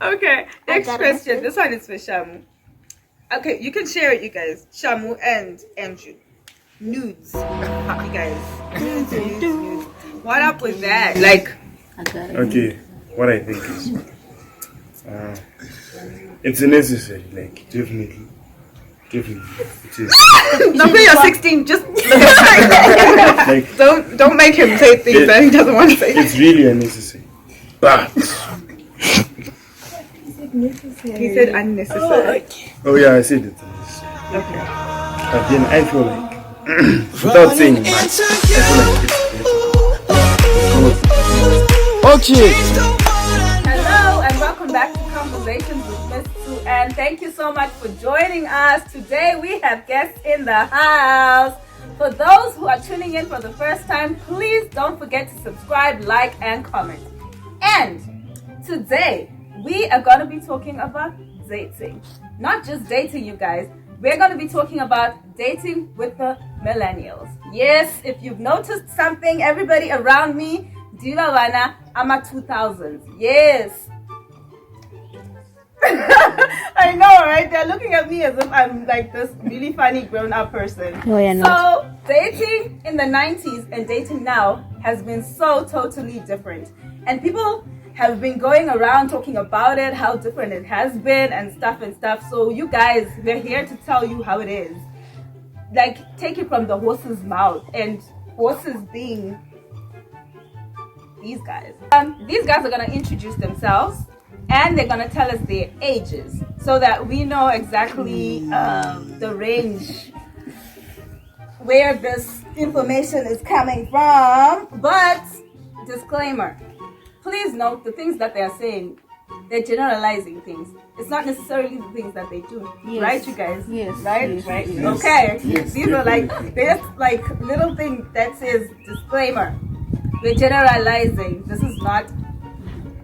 Okay, next question. This one is for Shamu. Okay, you can share it, you guys. Shamu and Andrew. Nudes. You guys. Nudes. What up with that? Like, okay, what I think is it's necessary, like definitely it is. don't be you're 16, just like, don't make him say things that he doesn't want to say. It's really unnecessary. But he said unnecessary. oh yeah, I said it unnecessary. Okay. But then I feel like without saying much, I feel like it's okay. Hello and welcome back to Conversations with Miss Sue, and thank you so much for joining us. Today we have guests in the house. For those who are tuning in for the first time, please don't forget to subscribe, like, and comment. And today we are going to be talking about dating. Not just dating, you guys. We're going to be talking about dating with the millennials. Yes, if you've noticed something, everybody around me, Dilavana, I'm a 2000s. Yes. I know, right? They're looking at me as if I'm like this really funny grown-up person. No, you're not. So, dating in the 90s and dating now has been so totally different. And people have been going around talking about it, how different it has been and stuff. So you guys, we're here to tell you how it is. Like, take it from the horse's mouth, and horses being these guys. These guys are going to introduce themselves and they're going to tell us their ages so that we know exactly the range where this information is coming from. But disclaimer, please note the things that they are saying, they're generalizing things. It's not necessarily the things that they do. Yes. Right, you guys? Yes. Right? Yes. Right? Yes. Okay. Yes. These are like, there's like little thing that says disclaimer. We're generalizing. This is not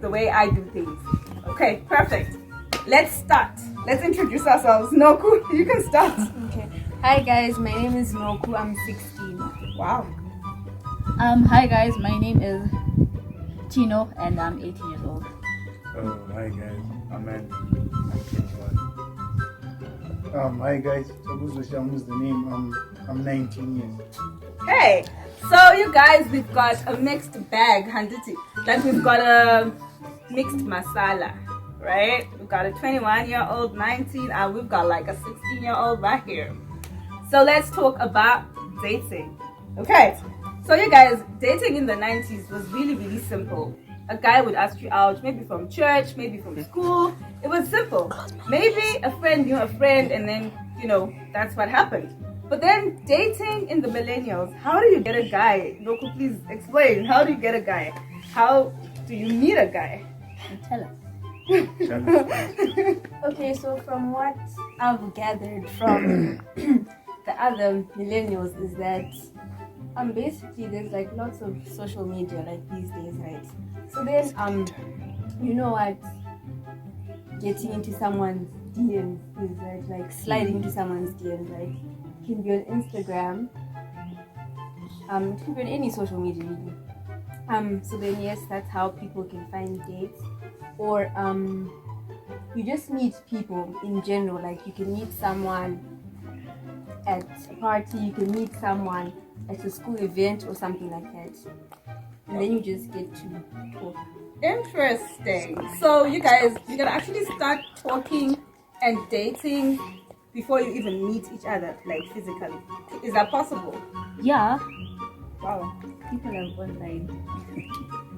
the way I do things. Okay, perfect. Let's start. Let's introduce ourselves. Noku, you can start. Okay. Hi guys, my name is Noku. I'm 16. Wow. Hi guys, my name is Tino and I'm 18 years old. Oh, hi guys, I'm Andy. I'm 21. Hi guys, Tabuzo Sham is the name. I'm 19 years. Hey, so you guys, we've got a mixed bag, Handiti. Like we've got a mixed masala, right? We've got a 21-year-old, 19, and we've got like a 16-year-old right here. So let's talk about dating. Okay, so you guys, dating in the 90s was really, really simple. A guy would ask you out, maybe from church, maybe from school. It was simple. Maybe a friend knew a friend, and then, you know, that's what happened. But then dating in the millennials, how do you get a guy? Noku, please explain. How do you get a guy? How do you meet a guy? Tell us. Okay, so from what I've gathered from the other millennials is that basically there's like lots of social media like these days, right? So then you know what, getting into someone's DMs is like sliding into someone's DMs, right? It can be on Instagram, it can be on any social media really. So then yes, that's how people can find dates. Or you just meet people in general, like you can meet someone at a party, you can meet someone at a school event or something like that, and then you just get to talk. Interesting. So you guys, you're gonna actually start talking and dating before you even meet each other, like physically. Is that possible? Yeah, Wow. people have online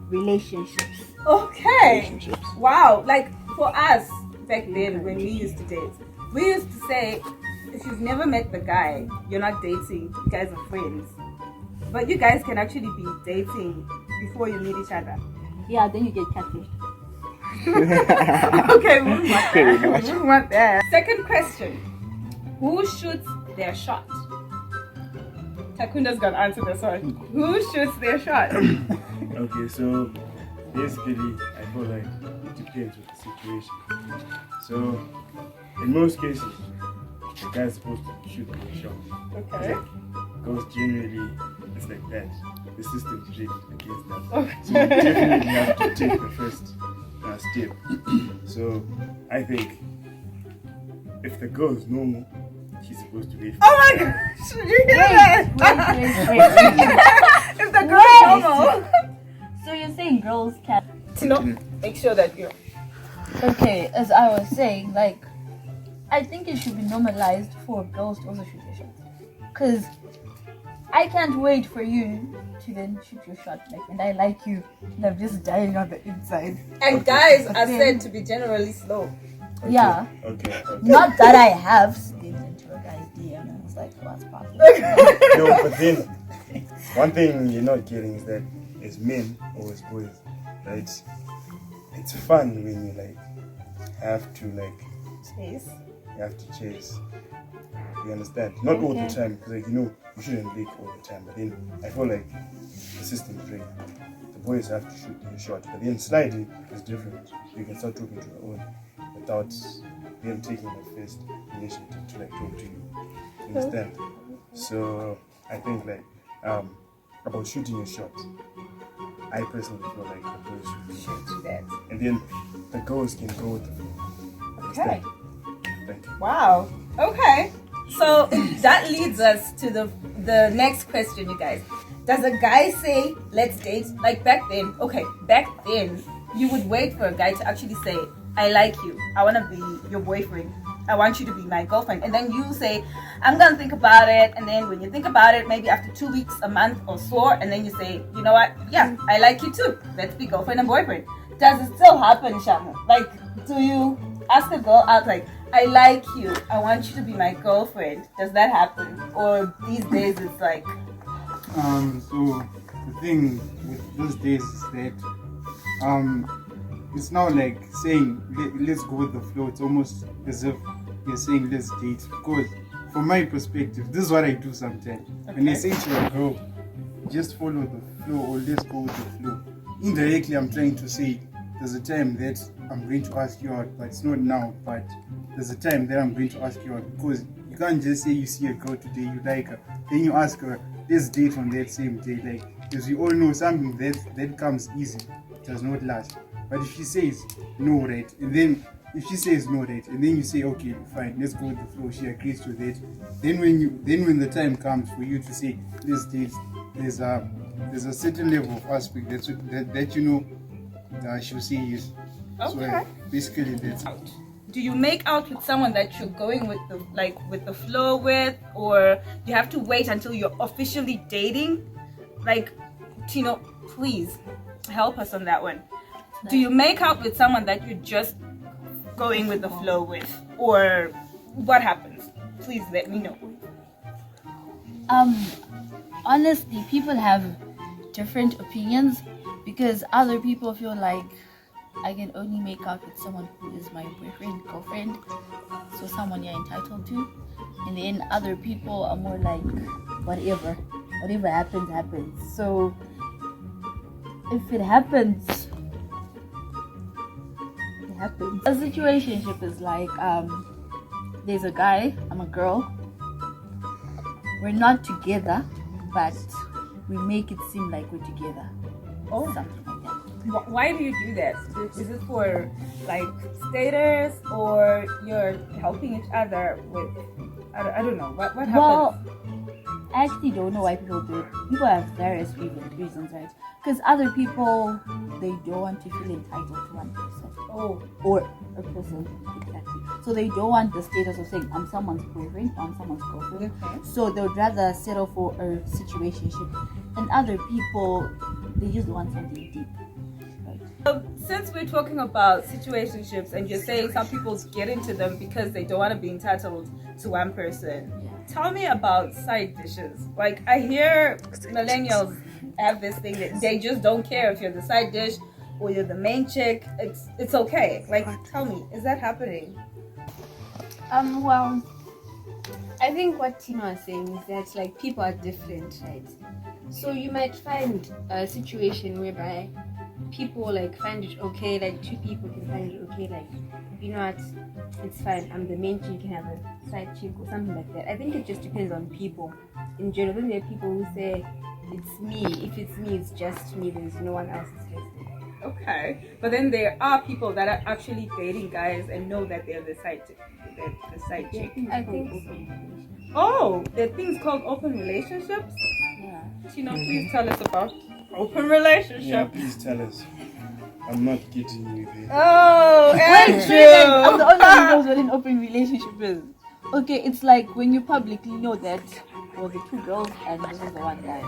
relationships. Okay. Wow. Like for us back then when we used to date, we used to say, if you've never met the guy, you're not dating, you guys are friends. But you guys can actually be dating before you meet each other. Yeah, then you get catfished. Okay, we wouldn't want that. We wouldn't want that. Second question. Who shoots their shot? Takunda's gonna answer this one. Who shoots their shot? Okay, so basically, I feel like it depends with the situation. So, in most cases, the guy's supposed to shoot the shot. Okay. Because generally, it's like that. The system is rigged against that. Okay. So you definitely have to take the first step. So I think if the girl is normal, she's supposed to wait. Oh my gosh, you hear that? Wait. If the girl is normal. So you're saying girls can? Make sure that you're. Okay, as I was saying, like, I think it should be normalized for girls to also shoot their shots. Cause I can't wait for you to then shoot your shot, like, and I like you, and I'm just dying on the inside. And guys are said to be generally slow. Okay. Yeah. Okay. Not that I have slid into a guy's DM and was like, what's poppin'? No, but then one thing you're not getting is that as men or as boys, right? It's fun when you like have to like Chase. you have to chase. You understand? Not all the Okay. time, because like you shouldn't lick all the time. But then I feel like the system is rigged. The boys have to shoot their shot, but then sliding is different. You can start talking to your own without them taking the first initiative to like talk to you. You understand? So I think like about shooting your shot. I personally feel like the boys should Do that. and then the girls can go with the flow. Okay. Thank you. Wow. Okay. So that leads us to the next question, you guys. Does a guy say, let's date? Like back then, you would wait for a guy to actually say, I like you. I want to be your boyfriend. I want you to be my girlfriend. And then you say, I'm going to think about it. And then when you think about it, maybe after 2 weeks, a month or so, and then you say, you know what? Yeah, I like you too. Let's be girlfriend and boyfriend. Does it still happen, Shamu? Like, do you ask a girl out like, I like you. I want you to be my girlfriend. Does that happen? Or these days it's like... So the thing with those days is that it's now like saying let's go with the flow. It's almost as if you're saying let's date, because from my perspective, this is what I do sometimes. When I say to a girl, just follow the flow or let's go with the flow, indirectly I'm trying to say there's a time that I'm going to ask you out, but it's not now, but there's a time that I'm going to ask you out, because you can't just say you see a girl today, you like her, then you ask her, let's date on that same day. Like, because we all know something that comes easy does not last. But if she says no, right, and then if she says no, right, and then you say okay, fine, let's go with the flow, she agrees to that, then when the time comes for you to say let's date, there's a certain level of aspect that you know she'll say yes. Okay. So basically that's Do you make out with someone that you're going with the flow with, or you have to wait until you're officially dating? Like, Tino, please help us on that one. Do you make out with someone that you're just going with the flow with, or what happens? Please let me know. Honestly, people have different opinions, because other people feel like I can only make out with someone who is my boyfriend, girlfriend, so someone you're entitled to. And then other people are more like, whatever happens. So if it happens, it happens. A situationship is like, there's a guy, I'm a girl. We're not together, but we make it seem like we're together. Oh, Something like that. why do you do that? Is it for like status, or you're helping each other with? I don't know. What happens? Well, I actually don't know why people do it. People have various reasons, right? Because other people, they don't want to feel entitled to one person. Oh, Or a person, exactly. So they don't want the status of saying, I'm someone's boyfriend, I'm someone's girlfriend. okay. So they would rather settle for a situationship. And other people, they just want something deep. Right? Since we're talking about situationships, and you're saying some people get into them because they don't want to be entitled to one person, tell me about side dishes. Like, I hear millennials have this thing that they just don't care if you're the side dish or you're the main chick. It's okay. Like, tell me, is that happening? Well, I think what Tina was saying is that like people are different, right? So you might find a situation whereby people like find it okay, like two people can find it okay, like, you know what, it's fine, I'm the main chick, you can have a side chick or something like that. I think it just depends on people in general. Then there are people who say it's me, if it's me, it's just me, there's no one else interested. Okay, but then there are people that are actually dating guys and know that they're the side chick. The side chick. I think so. Oh, there are things called open relationships. Yeah. Tino, please tell us about open Yeah, relationship. please tell us. I'm not getting you there. Oh, Wait, Andrew. I'm the only one who knows what an open relationship is. Okay, it's like when you publicly know that the 2 girls and this is the 1 guy.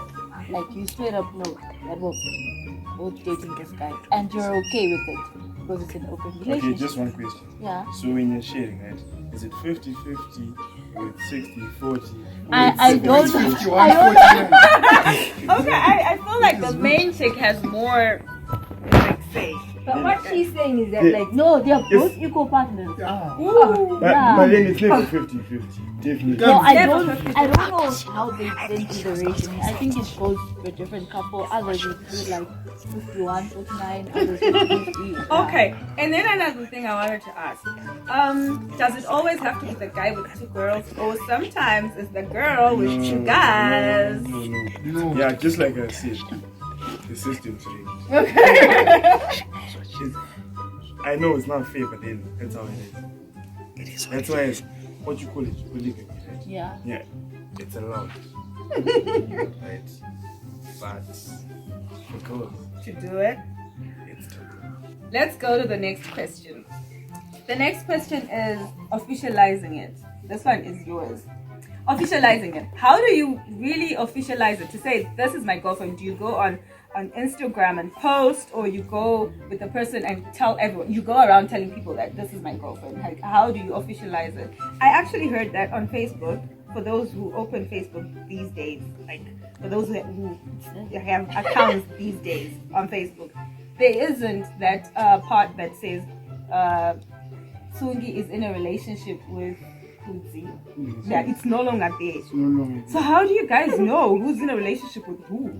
Like you straight up know that we're both dating this guy and you're okay with it because it's an open relationship. Okay, just one question. Yeah. So when you're sharing, right, is it 50-50 with 60-40? I don't. 51, I don't. 49. Okay, I feel like the main chick has more like say. But what she's saying is that, Yeah. like, No, they are both equal partners. Ooh. Yeah. But then it's never 50-50. Definitely. No, I Never don't. 50-50. I don't know how they send you the ratio. I think it goes for a different couple. Others would do like 51, 49. Others would do 50. Yeah. Okay, and then another thing I wanted to ask. Does it always have to be the guy with 2 girls, or sometimes it's the girl with 2 guys? No. Yeah, just like I said, the system's rigged. I know it's not fair, but then that's how it is. That's why it's what you call it, polygamy, right? Yeah. Yeah, it's allowed. Right? But because To do it. it's taboo. Let's go to the next question. The next question is officializing it. This one is yours. Officializing it. How do you really officialize it? To say, this is my girlfriend. Do you go on Instagram and post, or you go with the person and tell everyone? You go around telling people that this is my girlfriend. Like, how do you officialize it? I actually heard that on Facebook, for those who open Facebook these days, like for those who have accounts these days on Facebook, there isn't that part that says Tsungi is in a relationship with Kudzi. Yeah, it's no longer there. No, no. So how do you guys know who's in a relationship with who?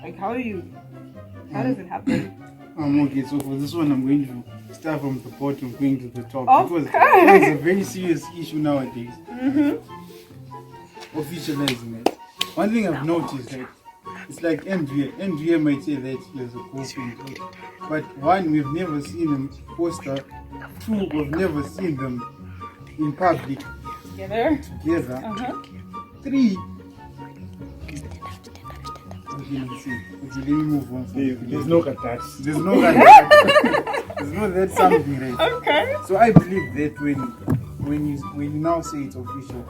Like, how does it happen? Okay, so for this one, I'm going to start from the bottom, going to the top, because Okay. it's a very serious issue nowadays. Officializing it. One thing I've noticed, like, it's like MGA might say that he has a girlfriend, but 1, we've never seen him poster. 2, we've never seen them in public Together? together. 3, okay, let's see. Okay, let me move on. There's no attacks. There's no that. There's no that something, right? Okay. So I believe that when you now say it's official,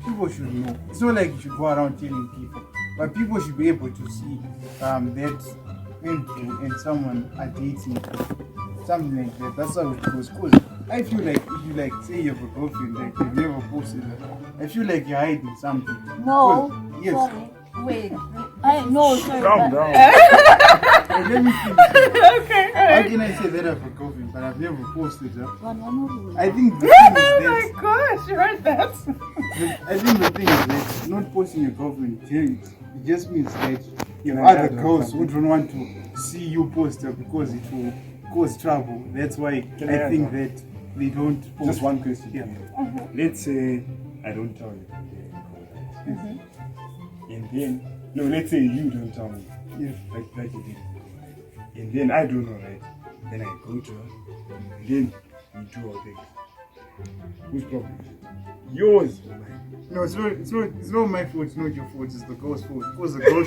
people should know. It's not like you should go around telling people, but people should be able to see that Andrew and someone are dating, something like that. That's how it goes. Cause I feel like if you like say you have a girlfriend, like you've never posted it, I feel like you're hiding something. No. 'Cause- yes. Sorry. Wait. Sorry. Calm down. Let me finish. Okay. How can I say that I have a girlfriend, but I've never posted her? One. I think the thing is Oh that my gosh, you heard that? I think the thing is that not posting your girlfriend, it just means that you have Can I other add girls something? who don't want to see you post her because it will cause trouble. That's why Can I I add think something? that they don't post. Just one question. Yeah. Let's say I don't tell you. And then, no, let's say you don't tell me. Yeah. Like you did. And then I don't know, right? Then I go to her. Then we do our thing. Whose problem is it? Yours or mine? No, it's not my fault. It's not your fault. It's the girl's fault. Because the girl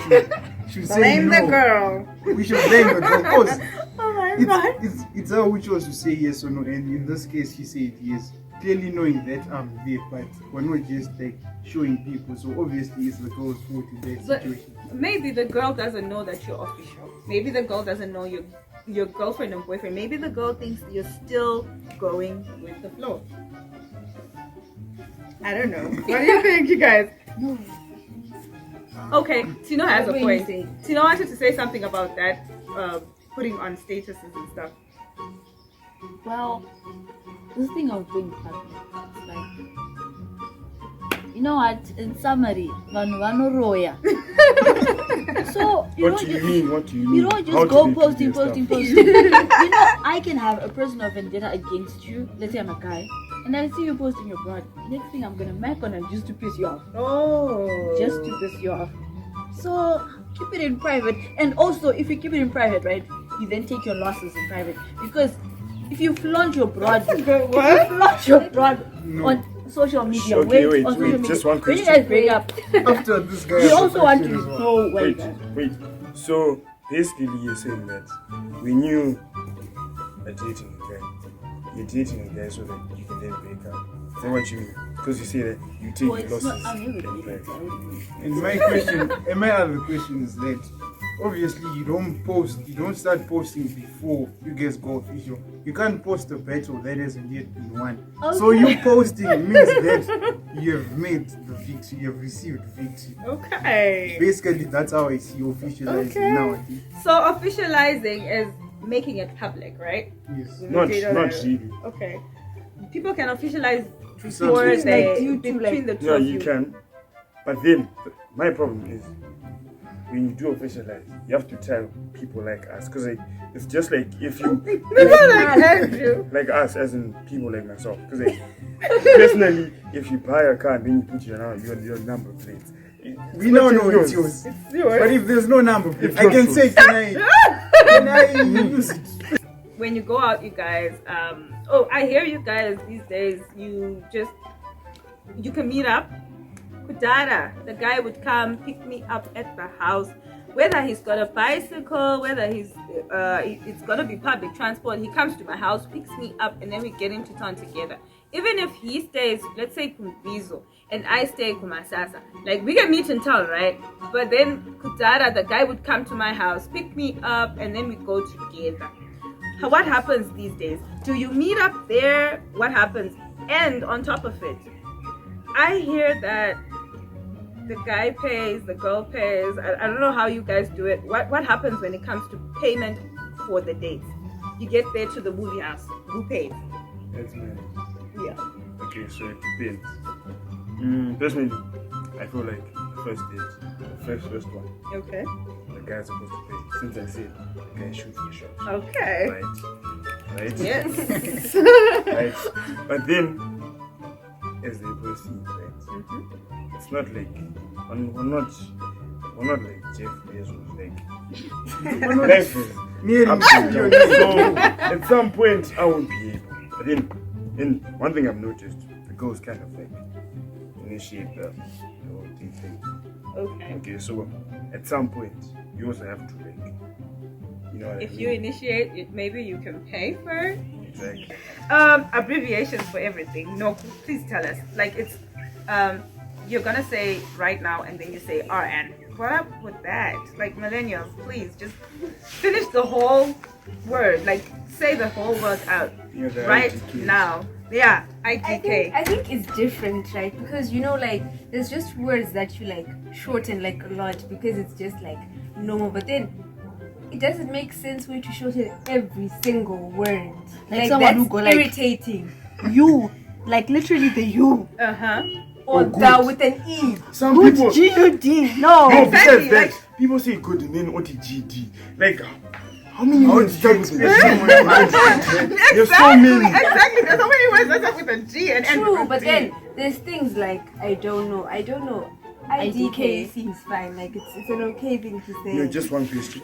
should say Blame no. the girl. We should blame the girl. Because Oh my god. it's her who chose to say yes or no, and in this case she said yes, clearly knowing that I'm there, but we're not just like showing people. So obviously it's the girl's fault in that But situation. maybe the girl doesn't know that you're official. Maybe the girl doesn't know your girlfriend and boyfriend. Maybe the girl thinks you're still going with the flow. I don't know. What do you think, you guys? Okay, Tino has a What were you point. saying? Tino wanted to say something about that, putting on statuses and stuff. Well, this thing of being public, it's like, you know what? In summary, vanu roya. So What do you mean? What do you mean? You don't How just do go they do posting. their stuff? You know, I can have a personal vendetta against you. Let's say I'm a guy, and I see you posting your broad. Next thing I'm gonna mac on it just to piss you off. Oh. Just to piss you off. So keep it in private. And also, if you keep it in private, right, you then take your losses in private. Because if you flaunt your broad, No. on social media, Okay, on wait, social wait, media, just one when you question. guys break up, After this guy, we has a also want to question as well. know where you Wait, guys. wait. So basically, you're saying that when you are dating a guy, you're dating a guy so that you can then break up. Is that what you mean? Because you say that you take Well, your it's not. losses I've never in dated, private. so I wouldn't know. And my question, and my other question is that obviously you don't start posting before you guys go official. You can't post a battle that hasn't yet been won. So you posting means that you have made the victory, you have received victory. Okay. Basically, that's how I see officializing Okay. nowadays. So officializing is making it public, right? Yes. Not really. Okay. People can officialize So before it's they like you two, between the two No, of you can. But then my problem is when you do officialize, you have to tell people like us, because like, it's just like if you Andrew. like us, as in people like myself, because like, personally, if you buy a car and then you put your number plates, We now know it's yours. It's yours. But if there's no number, It's I not can yours. say, can I use it? When you go out, you guys, I hear you guys these days, you can meet up. Kudara, the guy would come pick me up at the house, whether he's got a bicycle, whether it's gonna be public transport. He comes to my house, picks me up, and then we get into town together. Even if he stays, let's say Kumbizo, and I stay Kumasasa, like we can meet in town, right? But then Kudara, the guy would come to my house, pick me up, and then we go together. What happens these days? Do you meet up there? What happens? And on top of it, I hear that the guy pays, the girl pays. I don't know how you guys do it. What happens when it comes to payment for the dates? You get there to the movie house. Who pays? That's me. Yeah. Okay, so it depends. Personally, I feel like the first date, the first one, Okay. the guy's supposed to pay. Since I said the guy shoots the shot. Okay. Right? Yes. Right? But then, as they proceed, right? Mhm. It's not like we're not like Jeff Bezos, like life is Nearly up and down. So at some point I won't be able. But then one thing I've noticed, the girls kind of like initiate the whole thing. Okay. Okay, so at some point you also have to like, you know what I If mean? you initiate it, maybe you can pay for it. Exactly. Abbreviations for everything. No, please tell us. Like it's you're gonna say right now and then you say RN. What up with that? Like millennials, please just finish the whole word. Like say the whole word out You know, the right IDK. now. Yeah, I IDK. think it's different, right? Because like there's just words that you like shorten like a lot because it's just like normal, but then it doesn't make sense for you to shorten every single word. Like someone that's who go like- irritating. You, like literally the you. Uh-huh. Or good. thou with an E. Some Good people G-U-D. No. no, Exactly, besides that, like- people say good and then OTGD. Like how many How words do you start with a expect G? someone There's so many. Exactly. There's so many words that start with a G and end True, with a but D. then there's things like I don't know. IDK IDK. seems fine. Like it's an okay thing to say. No, just one question.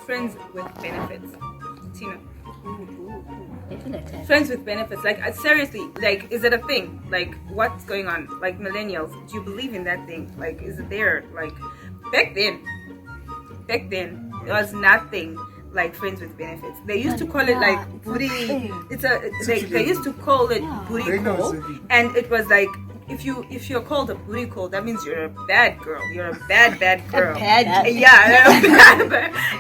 Friends with benefits. Tina. I feel like that. Friends with benefits. Like seriously, like is it a thing? Like what's going on? Like millennials, do you believe in that thing? Like is it there? Like back then there was nothing like friends with benefits. They used to call it like Yeah, booty. it's a thing. They used to call it Yeah. booty Right now call, it's a thing. and it was like if you're called a booty call, that means you're a bad girl. You're a bad girl. Yeah,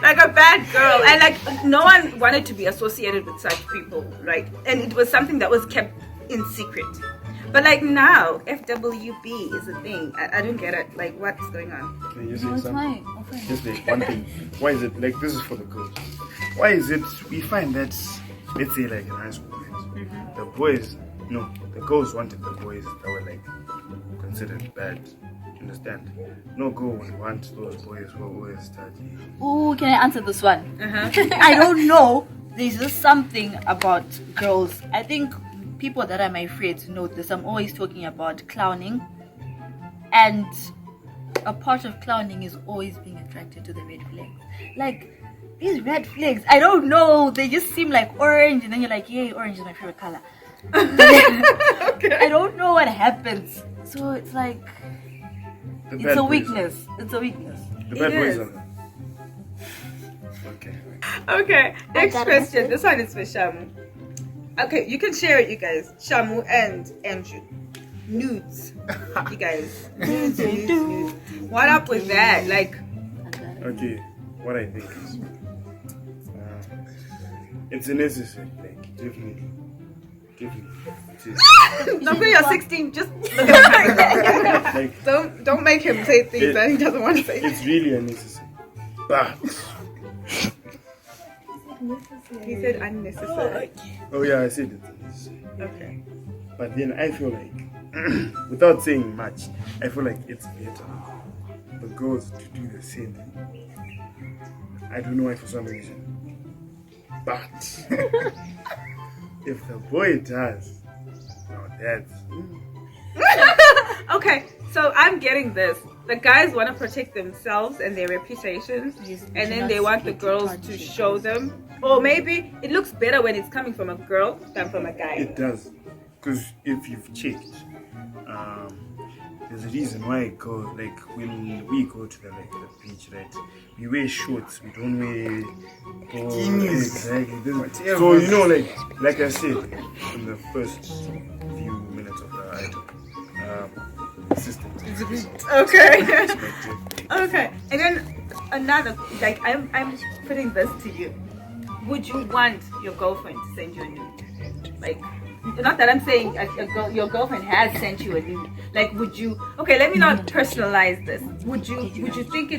like a bad girl, and like no one wanted to be associated with such people, right? And it was something that was kept in secret. But like now, FWB is a thing. I don't get it. Like what's going on? Can you say No, it's something? fine. Okay. Just like one thing. Why is it like this is for the girls? Why is it we find that let's say like in high school, right? The boys the girls wanted the boys that were like considered bad. You understand? No girl would want those boys who always study. Ooh, can I answer this one? Uh-huh. I don't know. There's just something about girls. I think people that are my friends know this. I'm always talking about clowning. And a part of clowning is always being attracted to the red flags. Like, these red flags, I don't know, they just seem like orange, and then you're like, yay, orange is my favorite color. I don't know what happens. So it's like, it's a weakness. It's a weakness. The bad It boys is. are there. Okay. Okay, next got a question. message. This one is for Shamu. Okay, you can share it, you guys. Shamu and Andrew. Nudes. You guys. Nudes. What up with that? Like, Okay, what I think is it's a necessary, like definitely. It is. don't feel you're 16, just look at him. Like Don't make him say things that he doesn't want to say. it's really unnecessary. But He said unnecessary. oh yeah, I said it's unnecessary. Okay. But then I feel like without saying much, I feel like it's better for girls to do the same thing. I don't know why for some reason. But if the boy does, now that's Okay, so I'm getting this. The guys want to protect themselves and their reputations, and then they want the girls to show them. Or maybe it looks better when it's coming from a girl than from a guy. it does. Because if you've checked, there's a reason why I go, like when we go to the beach, right? We wear shorts, we don't wear Bikinis. exactly. Whatever. So you know, like I said in the first few minutes of the item, assistant. Okay. Perspective. Okay. And then another, like I'm putting this to you. Would you want your girlfriend to send you a nude? Like, not that I'm saying your girlfriend has sent you a nude. Like, would you? Okay, let me not personalize this. Would you think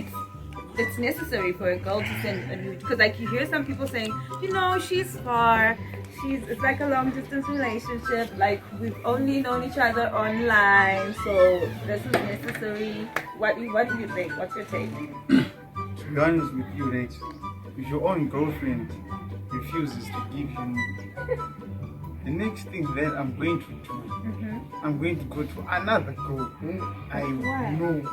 it's necessary for a girl to send a nude? Because like you hear some people saying, she's far. It's like a long distance relationship. Like we've only known each other online, so this is necessary. What do you think? What's your take? To be honest with you, right? If your own girlfriend refuses to give you the next thing that I'm going to do, I'm going to go to another girl who I know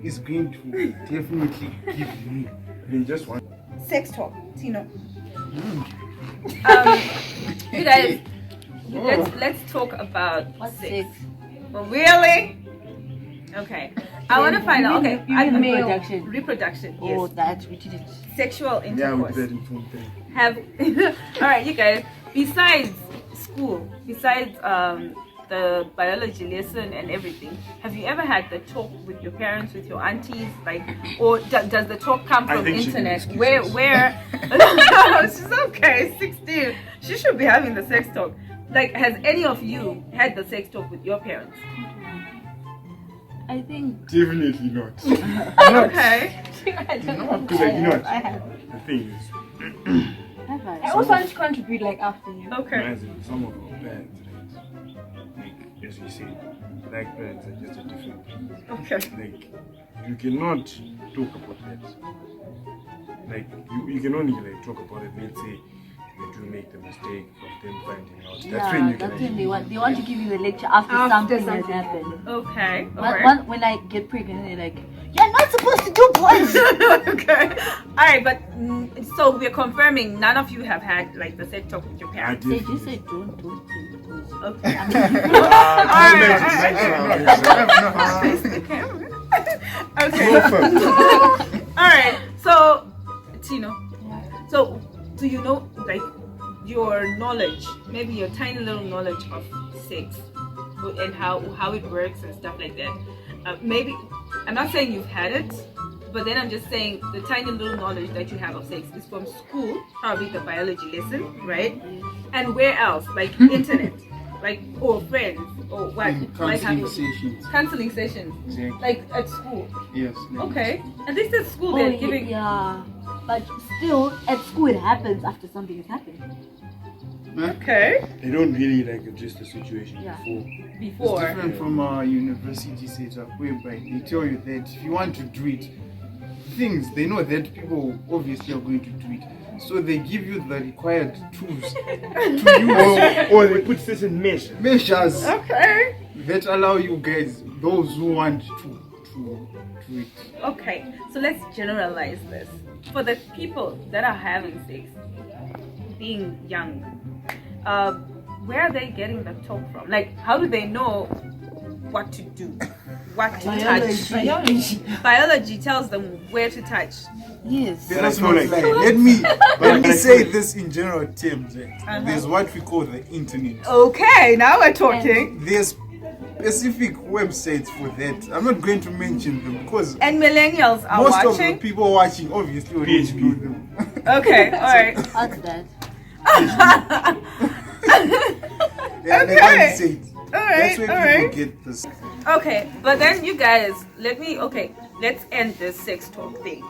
is going to definitely give me. Then just one. Sex talk, Tino. You guys, let's talk about What's sex. sex? Oh, really? Okay. I want to find out. Okay, you mean male reproduction? Reproduction. Yes. Oh, that we didn't. Sexual Yeah, intercourse. with that informed thing. Have all right, you guys. Besides school, besides the biology lesson and everything, have you ever had the talk with your parents, with your aunties, like, or does the talk come I from think she internet? can Where? She's okay, 16. She should be having the sex talk. Like, has any of you had the sex talk with your parents? I think. Definitely not. Okay. I don't No, know. because you know what? I have. The thing is, Have I? I also want to contribute like after you. Okay. as in some of our parents, right? Like as we say, black parents are just a different thing. Okay. Like you cannot talk about that. Like you can only like talk about it. Let's say you do make the mistake of them finding out. That's when you can. That's when they want to give you a lecture after something has happened. Okay. All But right. when I get pregnant, they're like, you're not supposed to do boys. Okay. All right, but so we're confirming none of you have had like the sex talk with your I parents. They did. just say don't do boys. Okay. Okay. All right. So, Tino. So, do you know like your knowledge, maybe your tiny little knowledge of sex and how it works and stuff like that? Maybe I'm not saying you've had it, but then I'm just saying the tiny little knowledge that you have of sex is from school, probably the biology lesson, right? And where else? Like internet, like or friends or what? Like Counseling sessions. counseling sessions, Exactly. like at school. Yes. Okay, at least at school Oh, they're giving. yeah. But still, at school it happens after something has happened. Okay. They don't really like address the situation Yeah. It's Before. different from our university setup whereby they tell you that if you want to do it, they know that people obviously are going to do it. So they give you the required tools to use Or they put certain measures. measures Okay. that allow you guys, those who want to to it. Okay, so let's generalize this. For the people that are having sex, being young, where are they getting the talk from? Like, how do they know what to do, what to touch? Biology tells them where to touch. Yes. Let I us feel not like- lie. Let me I say feel- this in general terms. There's what we call the internet. Okay, now we're talking. There's specific websites for that. I'm not going to mention them because And millennials are most of the watching. people watching obviously already PHP. know them. Okay, all right. What's that? Yeah, like Okay. I said, All that's right, where all people right. get this. Okay, but then you guys, let's end this sex talk thing.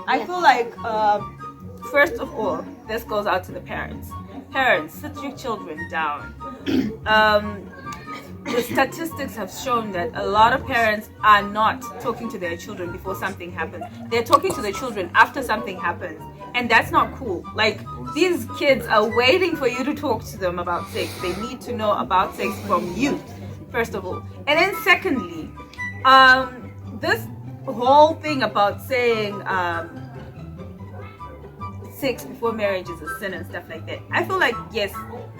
I feel like, first of all, this goes out to the parents. Parents, sit your children down. The statistics have shown that a lot of parents are not talking to their children before something happens. They're talking to their children after something happens. And that's not cool. Like, these kids are waiting for you to talk to them about sex. They need to know about sex from you, first of all. And then secondly, this whole thing about saying sex before marriage is a sin and stuff like that. I feel like, yes,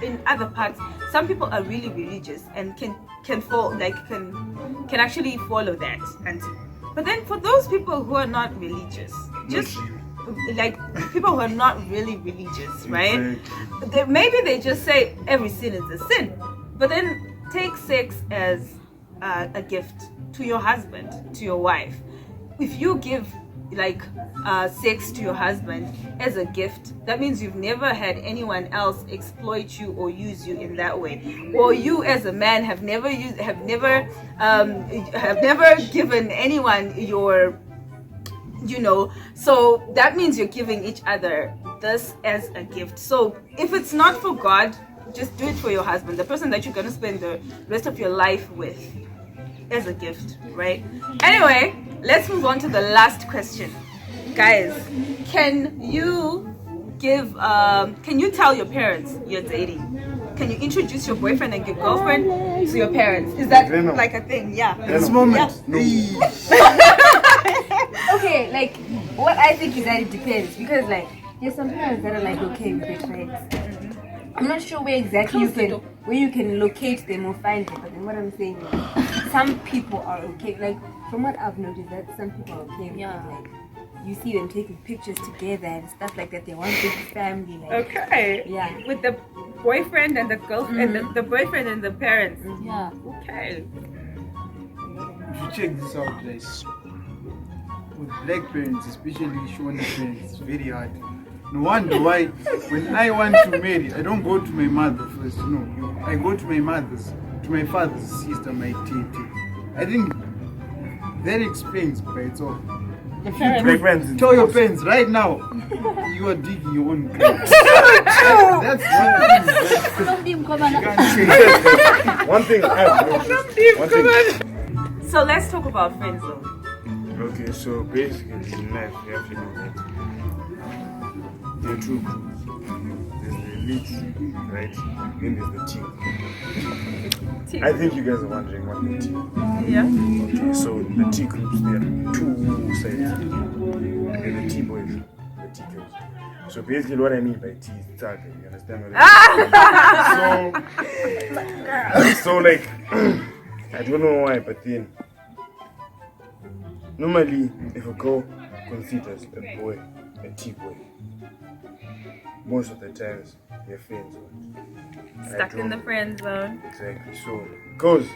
in other parts, some people are really religious and can fall, like can actually follow that. And but then for those people who are not religious, just like people who are not really religious, right? Maybe they just say every sin is a sin, but then take sex as a gift to your husband, to your wife. If you give like sex to your husband as a gift, that means you've never had anyone else exploit you or use you in that way, or you as a man have never given anyone your, so that means you're giving each other this as a gift. So if it's not for God, just do it for your husband, the person that you're going to spend the rest of your life with, as a gift, right? Anyway, let's move on to the last question. Guys, can you tell your parents you're dating? Can you introduce your boyfriend and your girlfriend to your parents? Is that Venom. like a thing? Yeah. This moment, Okay, like what I think is that it depends, because like there's some parents that are like okay with it, right? I'm not sure where exactly you can locate them or find them, but then what I'm saying is some people are okay. Like from what I've noticed, that some people are okay with it. Like you see them taking pictures together and stuff like that. They want big family. Like, Okay. yeah. With the boyfriend and the girlfriend, the boyfriend and the parents. Yeah. Okay. if you check this out, guys, with black parents, especially Shona parents, it's very hard. No wonder why when I want to marry, I don't go to my mother first. No, I go to my father's sister, my tete. I think that explains by itself. The parents. Tell your parents right now, you are digging your own grave. That's one thing that you can't say. One thing I've noticed. One thing. So let's talk about friend zone. Okay, so basically in life you have to know that there are two groups. There's the elite, right? Then there's the team. I think you guys are wondering what the team. Yeah. Okay, so the T groups, there are two sides. And the T boys, the T girls. So basically what I mean by T is target, you understand what I mean? So like, I don't know why, but then, normally if a girl considers a boy a T boy, most of the times they're friends. Stuck in the friend zone. Exactly. So, because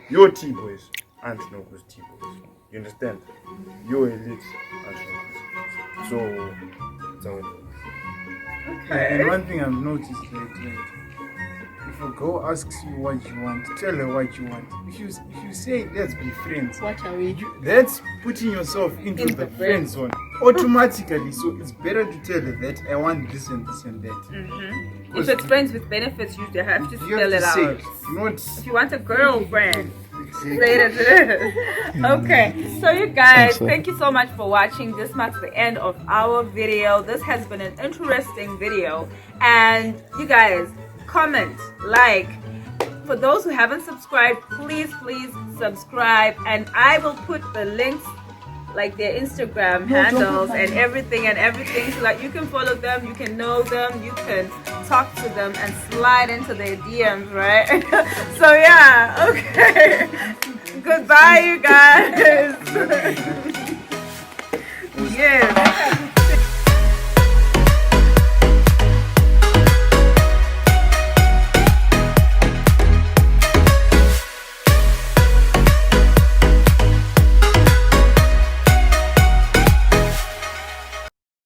your T boys aren't Noko's T boys. You understand? Your elite aren't Noko's. So, that's how it works. And one thing I've noticed, like, if a girl asks you what you want, tell her what you want. If you say let's be friends, What are we? that's putting yourself into the friend zone automatically. So it's better to tell her that I want this and this and that. Mm-hmm. If it's friends with benefits, you have to You spell have it to out. say, not If you want a girlfriend, exactly. say it as it is. Okay, so you guys, thank you so much for watching. This marks the end of our video. This has been an interesting video, and you guys, comment, like, for those who haven't subscribed, please subscribe, and I will put the links, like their Instagram handles and everything so that you can follow them, you can know them, you can talk to them and slide into their DMs, right? So yeah, okay. Goodbye, you guys. Yes.